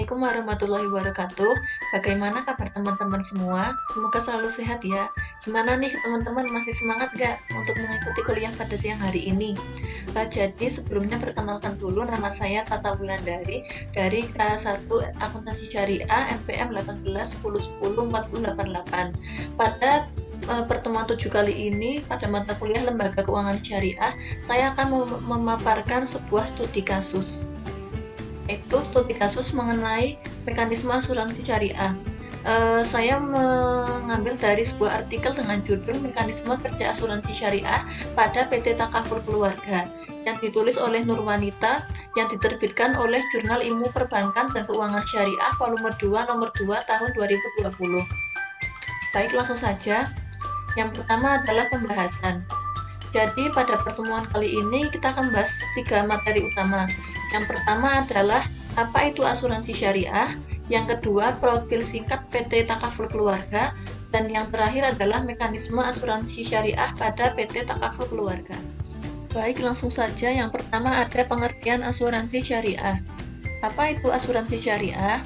Assalamualaikum warahmatullahi wabarakatuh. Bagaimana kabar teman-teman semua? Semoga selalu sehat ya. Gimana nih teman-teman, masih semangat gak untuk mengikuti kuliah pada siang hari ini? Jadi sebelumnya perkenalkan dulu, nama saya Tata Wulandari dari K1 Akuntansi Syariah NPM 1810104088. Pada pertemuan 7 kali ini pada mata kuliah Lembaga Keuangan Syariah, saya akan memaparkan sebuah studi kasus, itu studi kasus mengenai mekanisme asuransi syariah. Saya mengambil dari sebuah artikel dengan judul Mekanisme Kerja Asuransi Syariah pada PT Takaful Keluarga yang ditulis oleh Nurwanita, yang diterbitkan oleh Jurnal Ilmu Perbankan dan Keuangan Syariah volume 2 nomor 2 tahun 2020. Baik, langsung saja. Yang pertama adalah pembahasan. Jadi pada pertemuan kali ini kita akan bahas 3 materi utama. Yang pertama adalah apa itu asuransi syariah, yang kedua profil singkat PT Takaful Keluarga, dan yang terakhir adalah mekanisme asuransi syariah pada PT Takaful Keluarga. Baik, langsung saja. Yang pertama ada pengertian asuransi syariah. Apa itu asuransi syariah?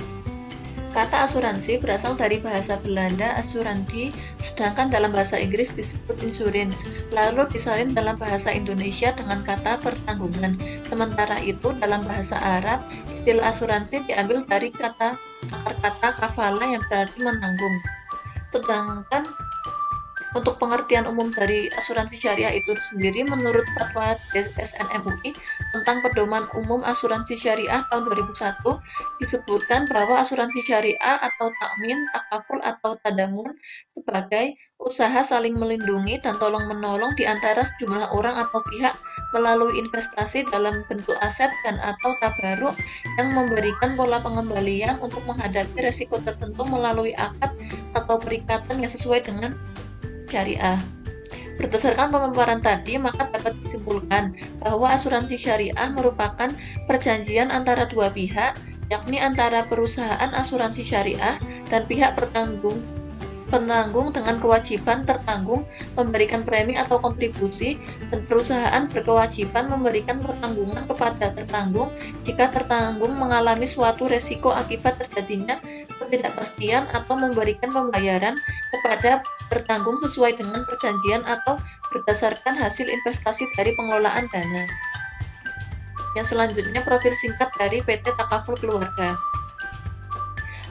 Kata asuransi berasal dari bahasa Belanda asuransi, sedangkan dalam bahasa Inggris disebut insurance, lalu disalin dalam bahasa Indonesia dengan kata pertanggungan. Sementara itu dalam bahasa Arab, istilah asuransi diambil dari akar kata kafala yang berarti menanggung. Sedangkan untuk pengertian umum dari asuransi syariah itu sendiri, menurut Fatwa DSN MUI tentang Pedoman Umum Asuransi Syariah tahun 2001, disebutkan bahwa asuransi syariah atau takmin, takaful atau tadamun sebagai usaha saling melindungi dan tolong-menolong di antara sejumlah orang atau pihak melalui investasi dalam bentuk aset dan atau tabaruk yang memberikan pola pengembalian untuk menghadapi resiko tertentu melalui akad atau perikatan yang sesuai dengan syariah. Berdasarkan pemaparan tadi, maka dapat disimpulkan bahwa asuransi syariah merupakan perjanjian antara dua pihak, yakni antara perusahaan asuransi syariah dan pihak penanggung dengan kewajiban tertanggung memberikan premi atau kontribusi, dan perusahaan berkewajiban memberikan pertanggungan kepada tertanggung jika tertanggung mengalami suatu resiko akibat terjadinya ketidakpastian atau memberikan pembayaran kepada tertanggung sesuai dengan perjanjian atau berdasarkan hasil investasi dari pengelolaan dana. Yang selanjutnya profil singkat dari PT Takaful Keluarga.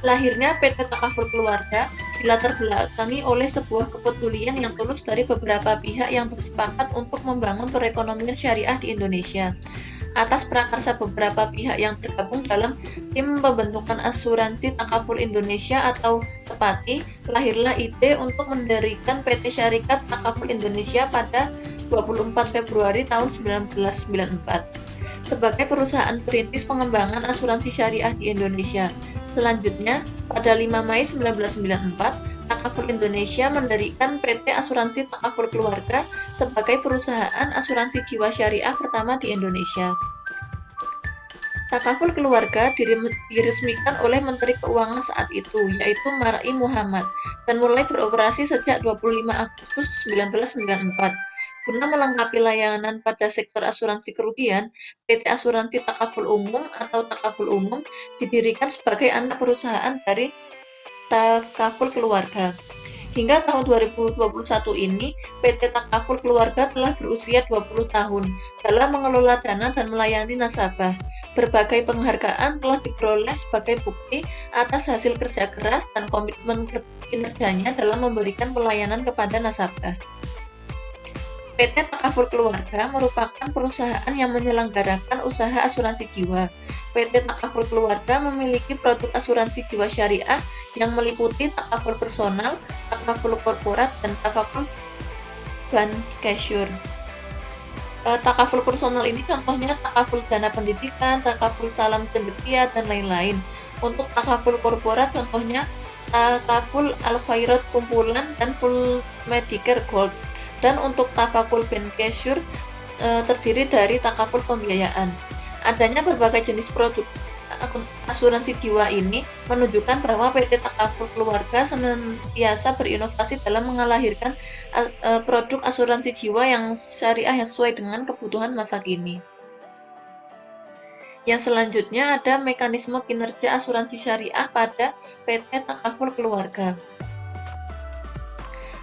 Lahirnya PT Takaful Keluarga dilatar belakangi oleh sebuah kepedulian yang tulus dari beberapa pihak yang bersepakat untuk membangun perekonomian syariah di Indonesia. Atas prakarsa beberapa pihak yang tergabung dalam tim pembentukan asuransi Takaful Indonesia atau TEPATI, lahirlah ide untuk mendirikan PT Syarikat Takaful Indonesia pada 24 Februari tahun 1994 sebagai perusahaan perintis pengembangan asuransi syariah di Indonesia. Selanjutnya, pada 5 Mei 1994, Takaful Indonesia mendirikan PT Asuransi Takaful Keluarga sebagai perusahaan asuransi jiwa syariah pertama di Indonesia. Takaful Keluarga diresmikan oleh Menteri Keuangan saat itu, yaitu Marai Muhammad, dan mulai beroperasi sejak 25 Agustus 1994. Guna melengkapi layanan pada sektor asuransi kerugian, PT Asuransi Takaful Umum atau Takaful Umum didirikan sebagai anak perusahaan dari Takaful Keluarga. Hingga tahun 2021 ini, PT Takaful Keluarga telah berusia 20 tahun dalam mengelola dana dan melayani nasabah. Berbagai penghargaan telah diperoleh sebagai bukti atas hasil kerja keras dan komitmen kinerjanya dalam memberikan pelayanan kepada nasabah. PT Takaful Keluarga merupakan perusahaan yang menyelenggarakan usaha asuransi jiwa. PT Takaful Keluarga memiliki produk asuransi jiwa syariah yang meliputi takaful personal, takaful korporat, dan takaful bancassurance. Takaful personal ini contohnya takaful dana pendidikan, takaful salam cendekia, dan lain-lain. Untuk takaful korporat contohnya takaful al-khairat kumpulan dan full Medicare Gold. Dan untuk takaful bancassurance terdiri dari takaful pembiayaan. Adanya berbagai jenis produk asuransi jiwa ini menunjukkan bahwa PT Takaful Keluarga senantiasa berinovasi dalam mengalahirkan produk asuransi jiwa yang syariah yang sesuai dengan kebutuhan masa kini. Yang selanjutnya ada mekanisme kinerja asuransi syariah pada PT Takaful Keluarga.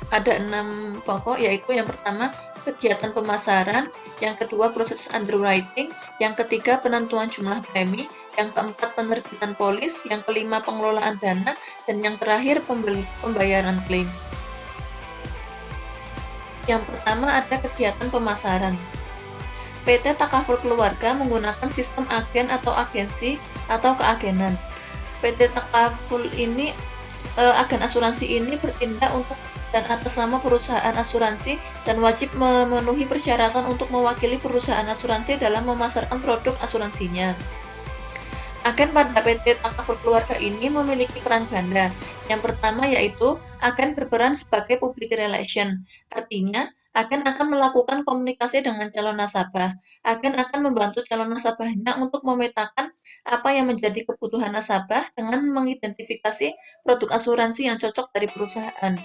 Ada 6 pokok, yaitu yang pertama kegiatan pemasaran, yang kedua proses underwriting, yang ketiga penentuan jumlah premi, yang keempat penerbitan polis, yang kelima pengelolaan dana, dan yang terakhir pembayaran klaim. Yang pertama ada kegiatan pemasaran. PT Takaful Keluarga menggunakan sistem agen atau agensi atau keagenan. PT Takaful ini, agen asuransi ini bertindak untuk dan atas nama perusahaan asuransi dan wajib memenuhi persyaratan untuk mewakili perusahaan asuransi dalam memasarkan produk asuransinya. Agen pada PT Takaful Keluarga ini memiliki peran ganda. Yang pertama yaitu agen berperan sebagai public relation. Artinya, agen akan melakukan komunikasi dengan calon nasabah. Agen akan membantu calon nasabahnya untuk memetakan apa yang menjadi kebutuhan nasabah dengan mengidentifikasi produk asuransi yang cocok dari perusahaan.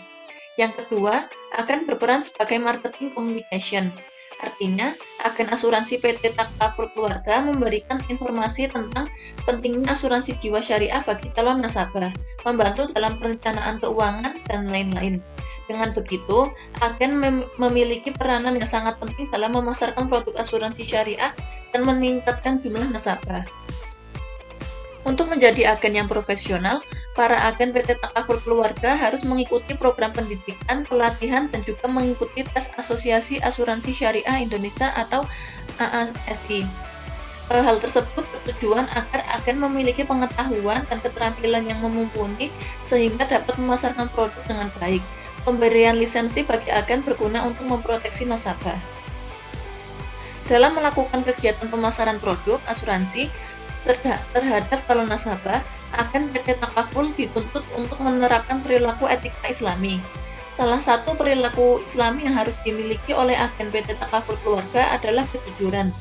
Yang kedua, agen berperan sebagai marketing communication. Artinya, agen asuransi PT Takaful Keluarga memberikan informasi tentang pentingnya asuransi jiwa syariah bagi calon nasabah, membantu dalam perencanaan keuangan, dan lain-lain. Dengan begitu, agen memiliki peranan yang sangat penting dalam memasarkan produk asuransi syariah dan meningkatkan jumlah nasabah. Untuk menjadi agen yang profesional, para agen PT Takaful Keluarga harus mengikuti program pendidikan, pelatihan, dan juga mengikuti tes Asosiasi Asuransi Syariah Indonesia atau AASI. Hal tersebut bertujuan agar agen memiliki pengetahuan dan keterampilan yang mumpuni sehingga dapat memasarkan produk dengan baik. Pemberian lisensi bagi agen berguna untuk memproteksi nasabah. Dalam melakukan kegiatan pemasaran produk asuransi terhadap calon nasabah, agen PT Takaful dituntut untuk menerapkan perilaku etika Islami. Salah satu perilaku Islami yang harus dimiliki oleh agen PT Takaful Keluarga adalah kejujuran.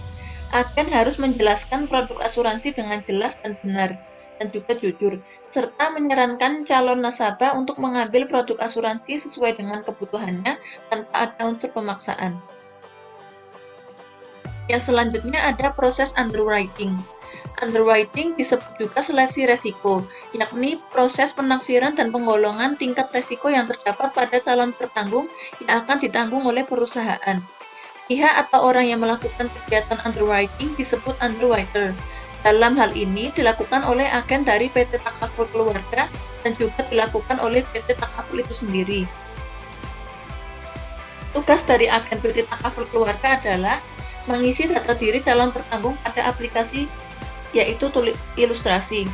Agen harus menjelaskan produk asuransi dengan jelas dan benar, dan juga jujur, serta menyarankan calon nasabah untuk mengambil produk asuransi sesuai dengan kebutuhannya tanpa ada unsur pemaksaan. Yang selanjutnya ada proses underwriting. Underwriting disebut juga seleksi resiko, yakni proses penaksiran dan penggolongan tingkat resiko yang terdapat pada calon tertanggung yang akan ditanggung oleh perusahaan. Pihak atau orang yang melakukan kegiatan underwriting disebut underwriter. Dalam hal ini dilakukan oleh agen dari PT Takaful Keluarga dan juga dilakukan oleh PT Takaful itu sendiri. Tugas dari agen PT Takaful Keluarga adalah mengisi data diri calon tertanggung pada aplikasi yaitu ilustrasi.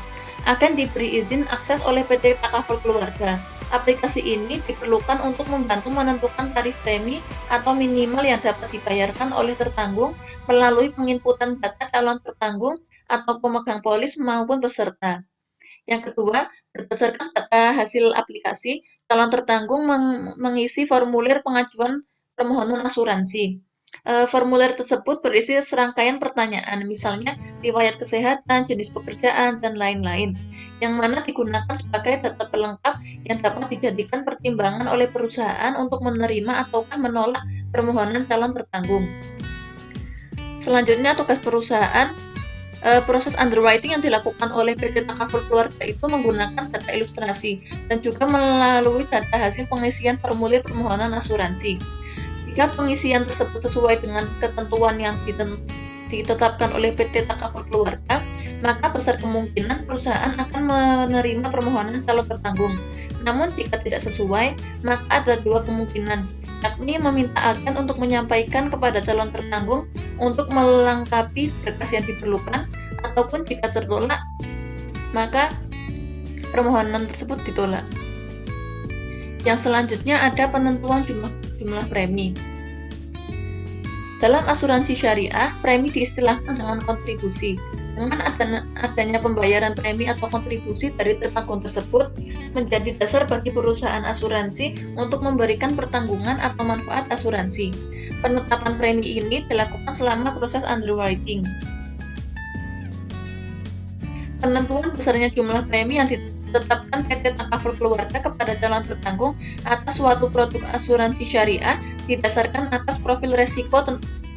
Akan diberi izin akses oleh PT Takaful Keluarga. Aplikasi ini diperlukan untuk membantu menentukan tarif premi atau minimal yang dapat dibayarkan oleh tertanggung melalui penginputan data calon tertanggung atau pemegang polis maupun peserta. Yang kedua, berdasarkan data hasil aplikasi, calon tertanggung mengisi formulir pengajuan permohonan asuransi. Formulir tersebut berisi serangkaian pertanyaan, misalnya riwayat kesehatan, jenis pekerjaan, dan lain-lain, yang mana digunakan sebagai data pelengkap yang dapat dijadikan pertimbangan oleh perusahaan untuk menerima ataukah menolak permohonan calon tertanggung. Selanjutnya, tugas perusahaan. Proses underwriting yang dilakukan oleh PT Takaful Keluarga itu menggunakan data ilustrasi dan juga melalui data hasil pengisian formulir permohonan asuransi. Jika pengisian tersebut sesuai dengan ketentuan yang ditetapkan oleh PT Takaful Keluarga, maka besar kemungkinan perusahaan akan menerima permohonan calon tertanggung. Namun jika tidak sesuai, maka ada dua kemungkinan, yakni meminta agen untuk menyampaikan kepada calon tertanggung untuk melengkapi berkas yang diperlukan, ataupun jika tertolak, maka permohonan tersebut ditolak. Yang selanjutnya ada penentuan jumlah premi. Dalam asuransi syariah, premi diistilahkan dengan kontribusi. Dengan adanya pembayaran premi atau kontribusi dari tertanggung tersebut menjadi dasar bagi perusahaan asuransi untuk memberikan pertanggungan atau manfaat asuransi. Penetapan premi ini dilakukan selama proses underwriting. Penentuan besarnya jumlah premi yang ditetapkan PT Takaful Keluarga kepada calon tertanggung atas suatu produk asuransi syariah didasarkan atas profil resiko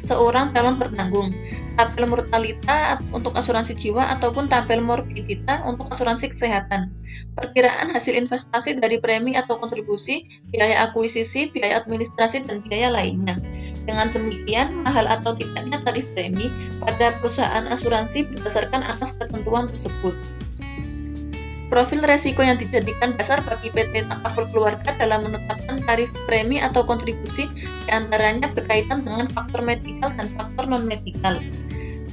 seorang calon tertanggung. tabel mortalita untuk asuransi jiwa, ataupun tabel morbidita untuk asuransi kesehatan. Perkiraan hasil investasi dari premi atau kontribusi, biaya akuisisi, biaya administrasi, dan biaya lainnya. Dengan demikian, mahal atau tidaknya tarif premi pada perusahaan asuransi berdasarkan atas ketentuan tersebut. Profil resiko yang dijadikan dasar bagi PT Takaful Keluarga dalam menetapkan tarif premi atau kontribusi diantaranya berkaitan dengan faktor medikal dan faktor non-medikal.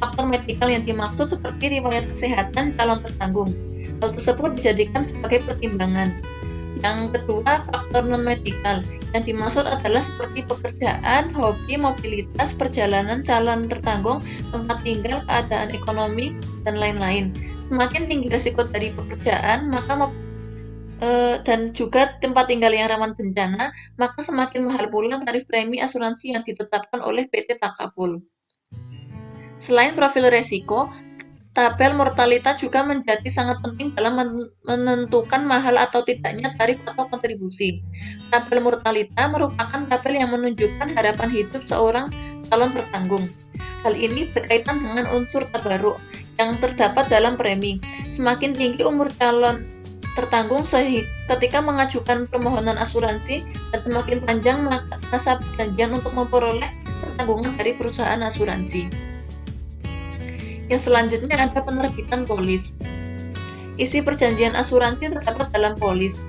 Faktor medikal yang dimaksud seperti riwayat kesehatan calon tertanggung. Hal tersebut dijadikan sebagai pertimbangan. Yang kedua, faktor non-medikal. Yang dimaksud adalah seperti pekerjaan, hobi, mobilitas, perjalanan calon tertanggung, tempat tinggal, keadaan ekonomi, dan lain-lain. Semakin tinggi risiko dari pekerjaan, dan juga tempat tinggal yang rawan bencana, maka semakin mahal pula tarif premi asuransi yang ditetapkan oleh PT Takaful. Selain profil risiko, tabel mortalita juga menjadi sangat penting dalam menentukan mahal atau tidaknya tarif atau kontribusi. Tabel mortalita merupakan tabel yang menunjukkan harapan hidup seorang calon tertanggung. Hal ini berkaitan dengan unsur tabaruk yang terdapat dalam premi. Semakin tinggi umur calon tertanggung ketika mengajukan permohonan asuransi dan semakin panjang masa perjanjian untuk memperoleh pertanggungan dari perusahaan asuransi. Yang selanjutnya ada penerbitan polis. Isi perjanjian asuransi terdapat dalam polis.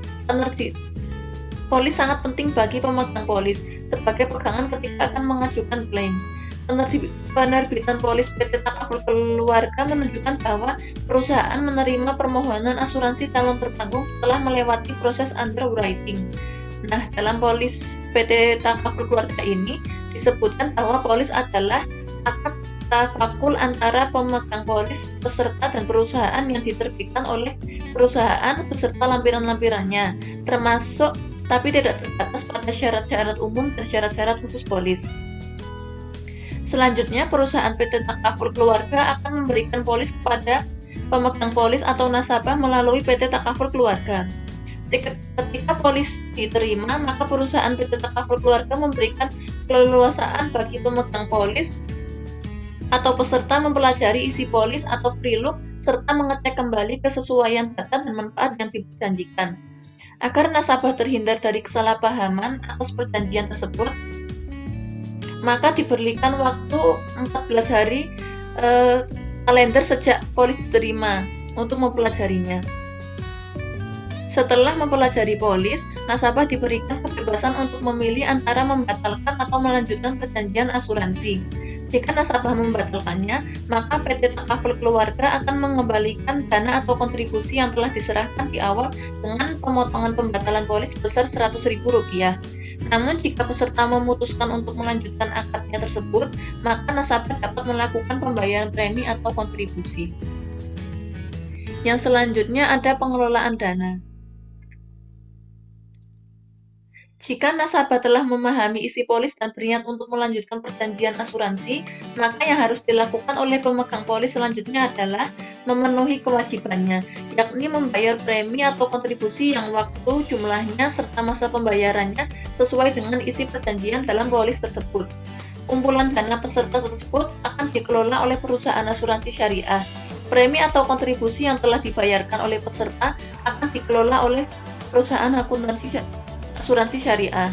Polis sangat penting bagi pemegang polis sebagai pegangan ketika akan mengajukan klaim. Penerbitan polis PT Takaful Keluarga menunjukkan bahwa perusahaan menerima permohonan asuransi calon tertanggung setelah melewati proses underwriting. Nah, dalam polis PT Takaful Keluarga ini disebutkan bahwa polis adalah akad tafakul antara pemegang polis, peserta, dan perusahaan yang diterbitkan oleh perusahaan beserta lampiran-lampirannya, termasuk tapi tidak terbatas pada syarat-syarat umum dan syarat-syarat khusus polis. Selanjutnya, perusahaan PT Takaful Keluarga akan memberikan polis kepada pemegang polis atau nasabah melalui PT Takaful Keluarga. Ketika polis diterima, maka perusahaan PT Takaful Keluarga memberikan keleluasaan bagi pemegang polis atau peserta mempelajari isi polis atau free look serta mengecek kembali kesesuaian data dan manfaat yang dijanjikan. Agar nasabah terhindar dari kesalahpahaman atas perjanjian tersebut, maka diberikan waktu 14 hari kalender sejak polis diterima untuk mempelajarinya. Setelah mempelajari polis, nasabah diberikan kebebasan untuk memilih antara membatalkan atau melanjutkan perjanjian asuransi. Jika nasabah membatalkannya, maka PT Takaful Keluarga akan mengembalikan dana atau kontribusi yang telah diserahkan di awal dengan pemotongan pembatalan polis sebesar Rp100.000. Namun, jika peserta memutuskan untuk melanjutkan akadnya tersebut, maka nasabah dapat melakukan pembayaran premi atau kontribusi. Yang selanjutnya ada pengelolaan dana. Jika nasabah telah memahami isi polis dan berniat untuk melanjutkan perjanjian asuransi, maka yang harus dilakukan oleh pemegang polis selanjutnya adalah memenuhi kewajibannya, yakni membayar premi atau kontribusi yang waktu, jumlahnya, serta masa pembayarannya sesuai dengan isi perjanjian dalam polis tersebut. Kumpulan dana peserta tersebut akan dikelola oleh perusahaan asuransi syariah. Premi atau kontribusi yang telah dibayarkan oleh peserta akan dikelola oleh perusahaan asuransi syariah.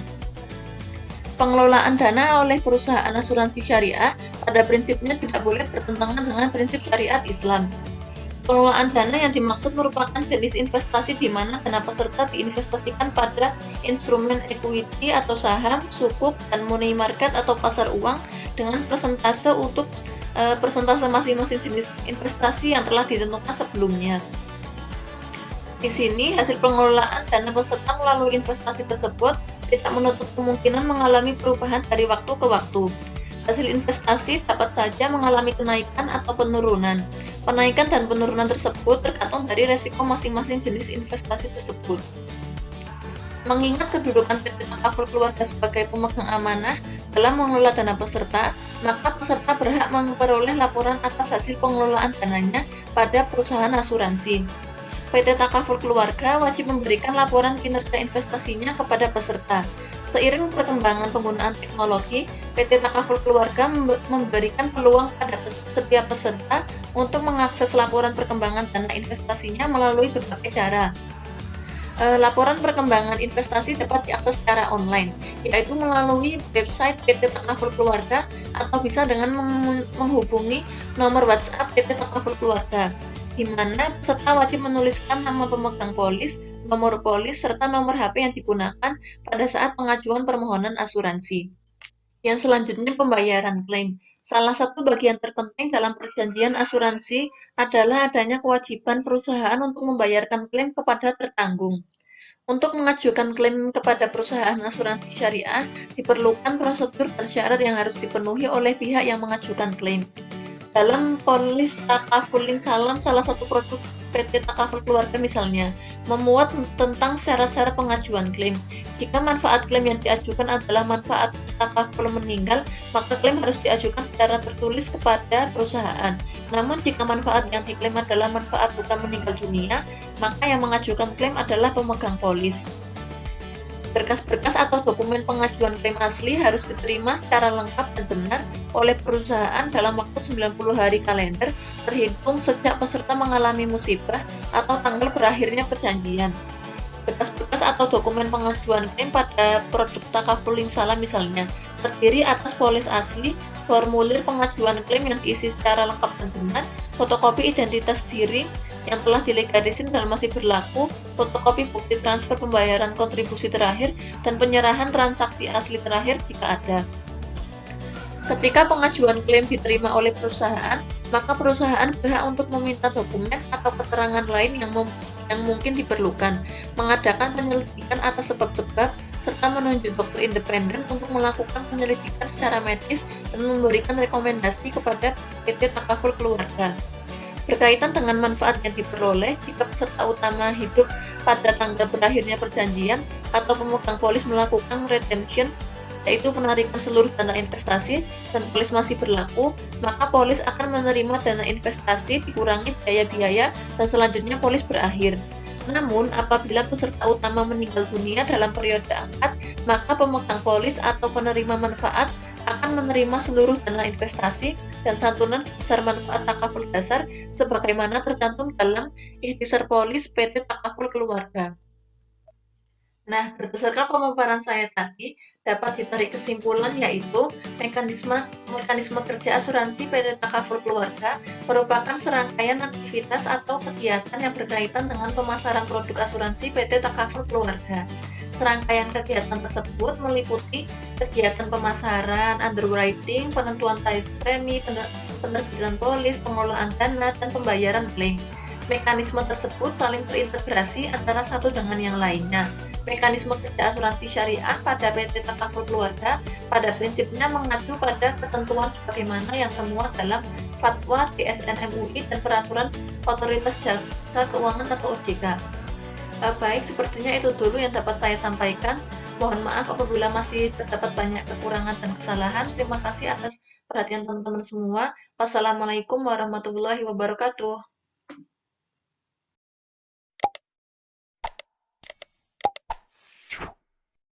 Pengelolaan dana oleh perusahaan asuransi syariah pada prinsipnya tidak boleh bertentangan dengan prinsip syariat Islam. Pengelolaan dana yang dimaksud merupakan jenis investasi di mana dana peserta diinvestasikan pada instrumen equity atau saham, sukuk, dan money market atau pasar uang dengan persentase untuk persentase masing-masing jenis investasi yang telah ditentukan sebelumnya. Di sini, hasil pengelolaan dana peserta melalui investasi tersebut tidak menutup kemungkinan mengalami perubahan dari waktu ke waktu. Hasil investasi dapat saja mengalami kenaikan atau penurunan. Penaikan dan penurunan tersebut tergantung dari resiko masing-masing jenis investasi tersebut. Mengingat kedudukan PT Takaful Keluarga sebagai pemegang amanah dalam mengelola dana peserta, maka peserta berhak memperoleh laporan atas hasil pengelolaan dananya pada perusahaan asuransi. PT Takaful Keluarga wajib memberikan laporan kinerja investasinya kepada peserta. Seiring perkembangan penggunaan teknologi, PT Takaful Keluarga memberikan peluang pada setiap peserta untuk mengakses laporan perkembangan dana investasinya melalui berbagai cara. Laporan perkembangan investasi dapat diakses secara online, yaitu melalui website PT Takaful Keluarga atau bisa dengan menghubungi nomor WhatsApp PT Takaful Keluarga, di mana peserta wajib menuliskan nama pemegang polis, nomor polis, serta nomor HP yang digunakan pada saat pengajuan permohonan asuransi. Yang selanjutnya pembayaran klaim. Salah satu bagian terpenting dalam perjanjian asuransi adalah adanya kewajiban perusahaan untuk membayarkan klaim kepada tertanggung. Untuk mengajukan klaim kepada perusahaan asuransi syariah, diperlukan prosedur dan syarat yang harus dipenuhi oleh pihak yang mengajukan klaim. Dalam polis Takaful Salam, salah satu produk PT Takaful Keluarga misalnya, memuat tentang syarat-syarat pengajuan klaim. Jika manfaat klaim yang diajukan adalah manfaat takaful meninggal, maka klaim harus diajukan secara tertulis kepada perusahaan. Namun jika manfaat yang diklaim adalah manfaat bukan meninggal dunia, maka yang mengajukan klaim adalah pemegang polis. Berkas-berkas atau dokumen pengajuan klaim asli harus diterima secara lengkap dan benar oleh perusahaan dalam waktu 90 hari kalender terhitung sejak peserta mengalami musibah atau tanggal berakhirnya perjanjian. Berkas-berkas atau dokumen pengajuan klaim pada produk Takaful Salam misalnya terdiri atas polis asli, formulir pengajuan klaim yang diisi secara lengkap dan benar, fotokopi identitas diri yang telah dilegalisin dan masih berlaku, fotokopi bukti transfer pembayaran kontribusi terakhir, dan penyerahan transaksi asli terakhir jika ada. Ketika pengajuan klaim diterima oleh perusahaan, maka perusahaan berhak untuk meminta dokumen atau keterangan lain yang mungkin diperlukan, mengadakan penyelidikan atas sebab-sebab, serta menunjuk dokter independen untuk melakukan penyelidikan secara medis dan memberikan rekomendasi kepada PT Takaful Keluarga. Berkaitan dengan manfaat yang diperoleh jika peserta utama hidup pada tanggal berakhirnya perjanjian atau pemegang polis melakukan redemption, yaitu penarikan seluruh dana investasi, dan polis masih berlaku, maka polis akan menerima dana investasi dikurangi biaya-biaya dan selanjutnya polis berakhir. Namun, apabila peserta utama meninggal dunia dalam periode akad, maka pemegang polis atau penerima manfaat akan menerima seluruh dana investasi dan santunan sebesar manfaat takaful dasar sebagaimana tercantum dalam Ikhtisar Polis PT Takaful Keluarga. Nah, berdasarkan pemaparan saya tadi, dapat ditarik kesimpulan yaitu mekanisme kerja asuransi PT Takaful Keluarga merupakan serangkaian aktivitas atau kegiatan yang berkaitan dengan pemasaran produk asuransi PT Takaful Keluarga. Serangkaian kegiatan tersebut meliputi kegiatan pemasaran, underwriting, penentuan tarif premi, penerbitan polis, pengelolaan dana, dan pembayaran klaim. Mekanisme tersebut saling terintegrasi antara satu dengan yang lainnya. Mekanisme kerja asuransi syariah pada PT Takaful Keluarga pada prinsipnya mengacu pada ketentuan sebagaimana yang termuat dalam Fatwa TSN MUI dan Peraturan Otoritas Jasa Keuangan atau OJK. Baik, sepertinya itu dulu yang dapat saya sampaikan. Mohon maaf apabila masih terdapat banyak kekurangan dan kesalahan. Terima kasih atas perhatian teman-teman semua. Wassalamualaikum warahmatullahi wabarakatuh.